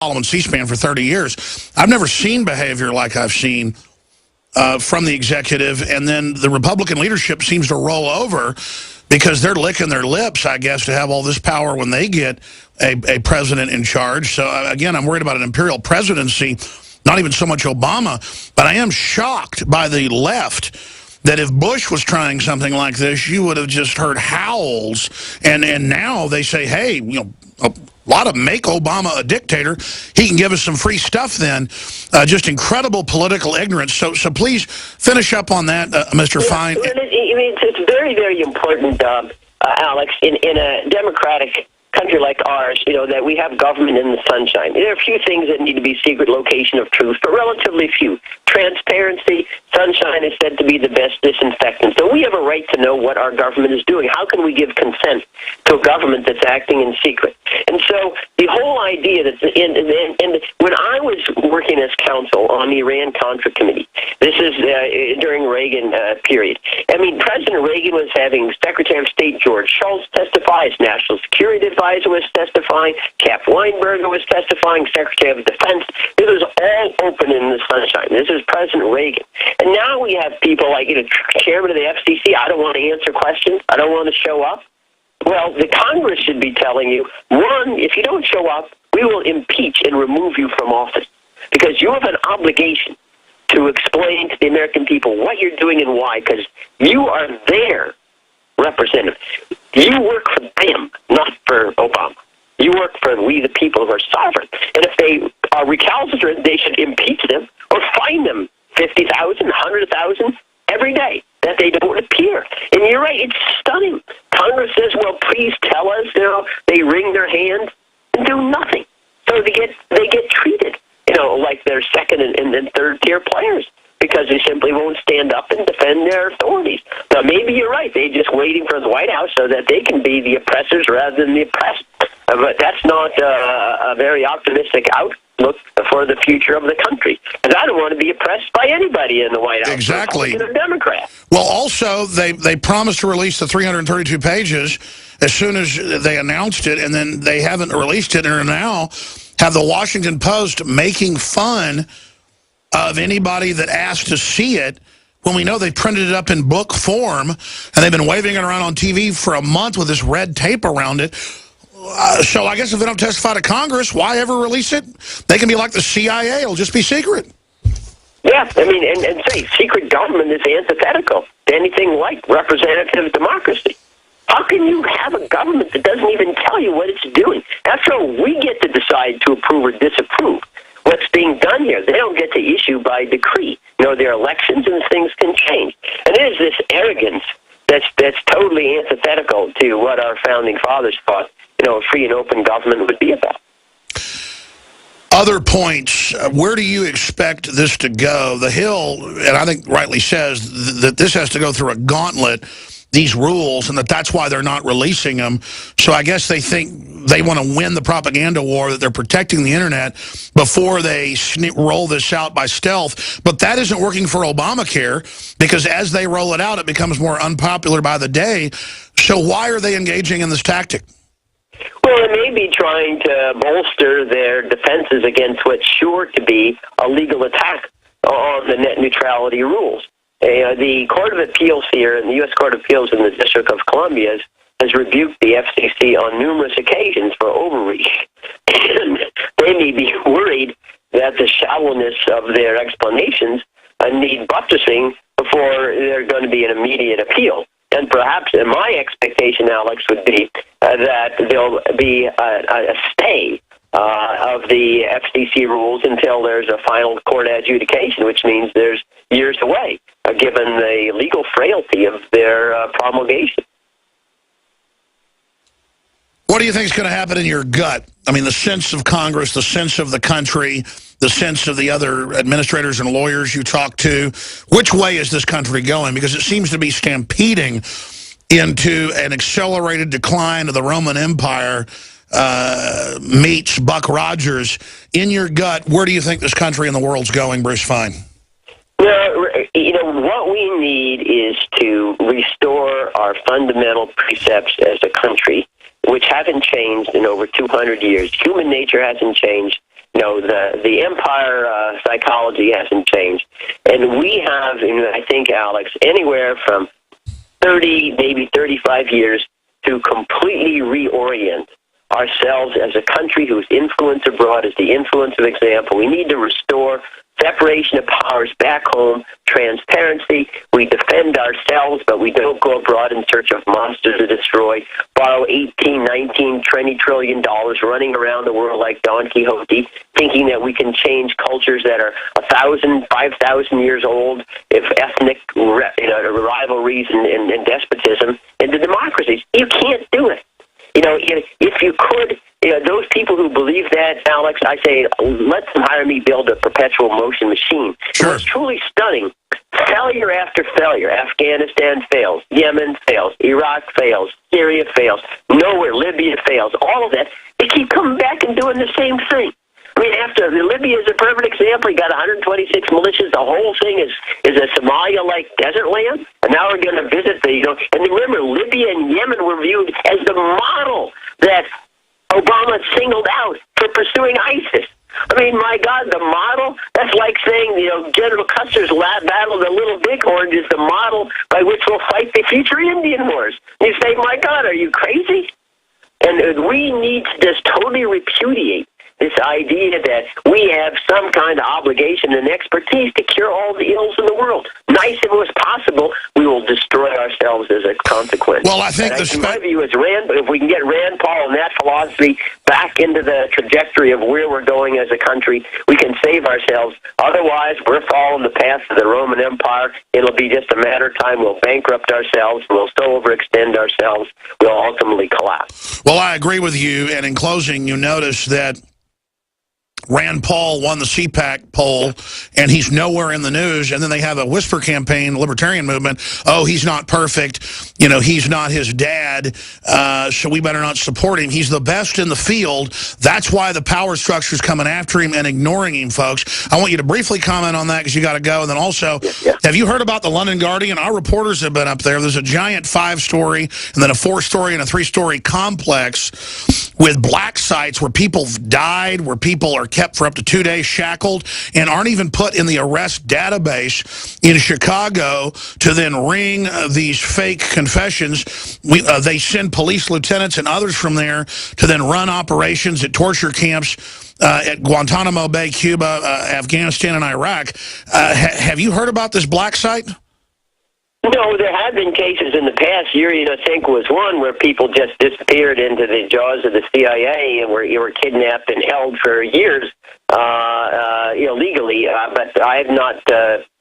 following C-SPAN for 30 years. I've never seen behavior like I've seen from the executive, and then the Republican leadership seems to roll over because they're licking their lips, I guess, to have all this power when they get a president in charge. So, again, I'm worried about an imperial presidency, not even so much Obama, but I am shocked by the left that if Bush was trying something like this, you would have just heard howls. And now they say, hey, you know, a lot of make Obama a dictator. He can give us some free stuff then. Just incredible political ignorance. So please finish up on that, Mr. Fein. It's very, very important, Alex, in a democratic country like ours, you know, that we have government in the sunshine. There are a few things that need to be secret location of truth, but relatively few. Transparency, sunshine is said to be the best disinfectant. So we have a right to know what our government is doing. How can we give consent to a government that's acting in secret? And so the whole idea that, and when I was working as counsel on the Iran-Contra Committee, this is during Reagan period. I mean, President Reagan was having Secretary of State George Shultz testify, his National Security Advisor was testifying, Cap Weinberger was testifying, Secretary of Defense. It was all open in the sunshine. This is President Reagan. And now we have people like, you know, Chairman of the FCC, I don't want to answer questions, I don't want to show up. Well, the Congress should be telling you, one, if you don't show up, we will impeach and remove you from office, because you have an obligation to explain to the American people what you're doing and why, because you are their representative. You work for them, not for Obama. You work for we the people who are sovereign. And if they are recalcitrant, they should impeach them or fine them $50,000, $100,000 every day that they don't appear. And you're right, it's stunning. Congress says, well, please tell us. You know, they wring their hands and do nothing. So they get treated, you know, like they're second and third tier players, because they simply won't stand up and defend their authorities. Now, maybe you're right. They're just waiting for the White House so that they can be the oppressors rather than the oppressed. But that's not a very optimistic outlook for the future of the country. Because I don't want to be oppressed by anybody in the White House. Exactly. Republican or Democrat. Well, also, they promised to release the 332 pages as soon as they announced it, and then they haven't released it, and are now have the Washington Post making fun of anybody that asked to see it, when we know they printed it up in book form, and they've been waving it around on TV for a month with this red tape around it. So I guess if they don't testify to Congress, why ever release it? They can be like the CIA. It'll just be secret. Yeah, I mean, and say secret government is antithetical to anything like representative democracy. How can you have a government that doesn't even tell you what it's doing? After all, we get to decide to approve or disapprove what's being done here. They don't get to issue by decree. You know, there are elections and things can change. And it is this arrogance that's totally antithetical to what our founding fathers thought, you know, a free and open government would be about. Other points, where do you expect this to go? The Hill, and I think rightly says that this has to go through a gauntlet, these rules, and that's why they're not releasing them. So I guess they think they want to win the propaganda war, that they're protecting the internet before they roll this out by stealth. But that isn't working for Obamacare, because as they roll it out, it becomes more unpopular by the day. So why are they engaging in this tactic? Well, they may be trying to bolster their defenses against what's sure to be a legal attack on the net neutrality rules. The Court of Appeals here, and the U.S. Court of Appeals in the District of Columbia, has rebuked the FCC on numerous occasions for overreach. And they may be worried that the shallowness of their explanations need buttressing before there's going to be an immediate appeal. And perhaps my expectation, Alex, would be that there'll be a stay of the FCC rules until there's a final court adjudication, which means there's years away, given the legal frailty of their promulgation. What do you think is going to happen in your gut? I mean, the sense of Congress, the sense of the country, the sense of the other administrators and lawyers you talk to. Which way is this country going? Because it seems to be stampeding into an accelerated decline of the Roman Empire meets Buck Rogers. In your gut, where do you think this country and the world's going, Bruce Fein? Well, you know, what we need is to restore our fundamental precepts as a country, which haven't changed in over 200 years. Human nature hasn't changed. the empire psychology hasn't changed. And we have, I think, Alex, anywhere from 30, maybe 35 years to completely reorient ourselves as a country whose influence abroad is the influence of example. We need to restore separation of powers back home, transparency. We defend ourselves, but we don't go abroad in search of monsters to destroy, borrow 18, 19, $20 trillion running around the world like Don Quixote, thinking that we can change cultures that are 1,000, 5,000 years old, if ethnic rivalries and despotism, into democracies. You can't do it. If you could, those people who believe that, Alex, I say, let them hire me build a perpetual motion machine. Sure. It's truly stunning. Failure after failure. Afghanistan fails. Yemen fails. Iraq fails. Syria fails. Nowhere. Libya fails. All of that. They keep coming back and doing the same thing. I mean, after Libya is a perfect example. You got 126 militias. The whole thing is a Somalia-like desert land. And now we're going to visit and remember, Libya and Yemen were viewed as the model that Obama singled out for pursuing ISIS. I mean, my God, the model, that's like saying, General Custer's battle of the Little Bighorn is the model by which we'll fight the future Indian wars. You say, my God, are you crazy? And we need to just totally repudiate this idea that we have some kind of obligation and expertise to cure all the ills in the world. Nice if it was possible, we will destroy ourselves as a consequence. Well, I think my view is if we can get Rand Paul and that philosophy back into the trajectory of where we're going as a country, we can save ourselves. Otherwise, we're following the path of the Roman Empire. It'll be just a matter of time. We'll bankrupt ourselves. We'll so overextend ourselves. We'll ultimately collapse. Well, I agree with you. And in closing, you notice that Rand Paul won the CPAC poll, and he's nowhere in the news. And then they have a whisper campaign, the libertarian movement. Oh, he's not perfect. He's not his dad, so we better not support him. He's the best in the field. That's why the power structure's coming after him and ignoring him, folks. I want you to briefly comment on that because you got to go. And then also, have you heard about the London Guardian? Our reporters have been up there. There's a giant 5-story and then a 4-story and a 3-story complex with black sites where people died, where people are kept for up to 2 days shackled and aren't even put in the arrest database in Chicago to then ring these fake confessions. They send police lieutenants and others from there to then run operations at torture camps at Guantanamo Bay, Cuba, Afghanistan, and Iraq. Have you heard about this black site? No, there have been cases in the past. Yuri, I think, was one where people just disappeared into the jaws of the CIA and were kidnapped and held for years illegally. But I have not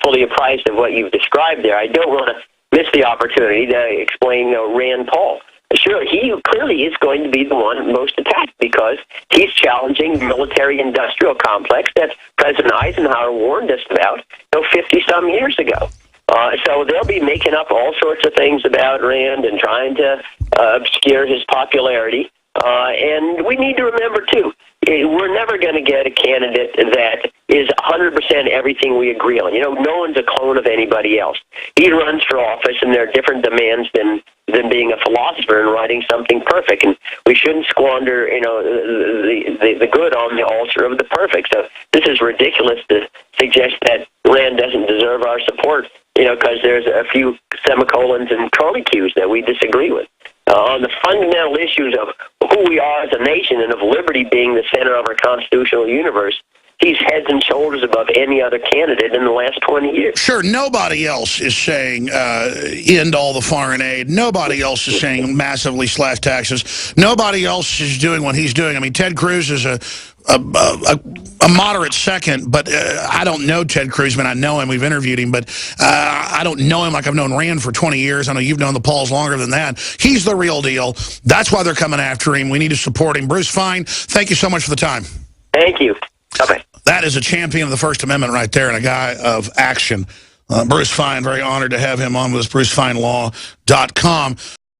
fully apprised of what you've described there. I don't want to miss the opportunity to explain Rand Paul. Sure, he clearly is going to be the one most attacked because he's challenging the military-industrial complex that President Eisenhower warned us about 50-some years ago. So they'll be making up all sorts of things about Rand and trying to obscure his popularity. And we need to remember, too, we're never going to get a candidate that is 100% everything we agree on. No one's a clone of anybody else. He runs for office, and there are different demands than being a philosopher and writing something perfect. And we shouldn't squander, the good on the altar of the perfect. So this is ridiculous to suggest that Rand doesn't deserve our support, because there's a few semicolons and curly cues that we disagree with. On the fundamental issues of who we are as a nation and of liberty being the center of our constitutional universe, he's heads and shoulders above any other candidate in the last 20 years. Sure, nobody else is saying end all the foreign aid. Nobody else is saying massively slash taxes. Nobody else is doing what he's doing. I mean, Ted Cruz is a moderate second, but I don't know Ted Cruz. I mean, I know him. We've interviewed him, but I don't know him like I've known Rand for 20 years. I know you've known the Pauls longer than that. He's the real deal. That's why they're coming after him. We need to support him. Bruce Fein, thank you so much for the time. Thank you. Okay. That is a champion of the First Amendment right there and a guy of action. Bruce Fein, very honored to have him on with us, brucefeinlaw.com.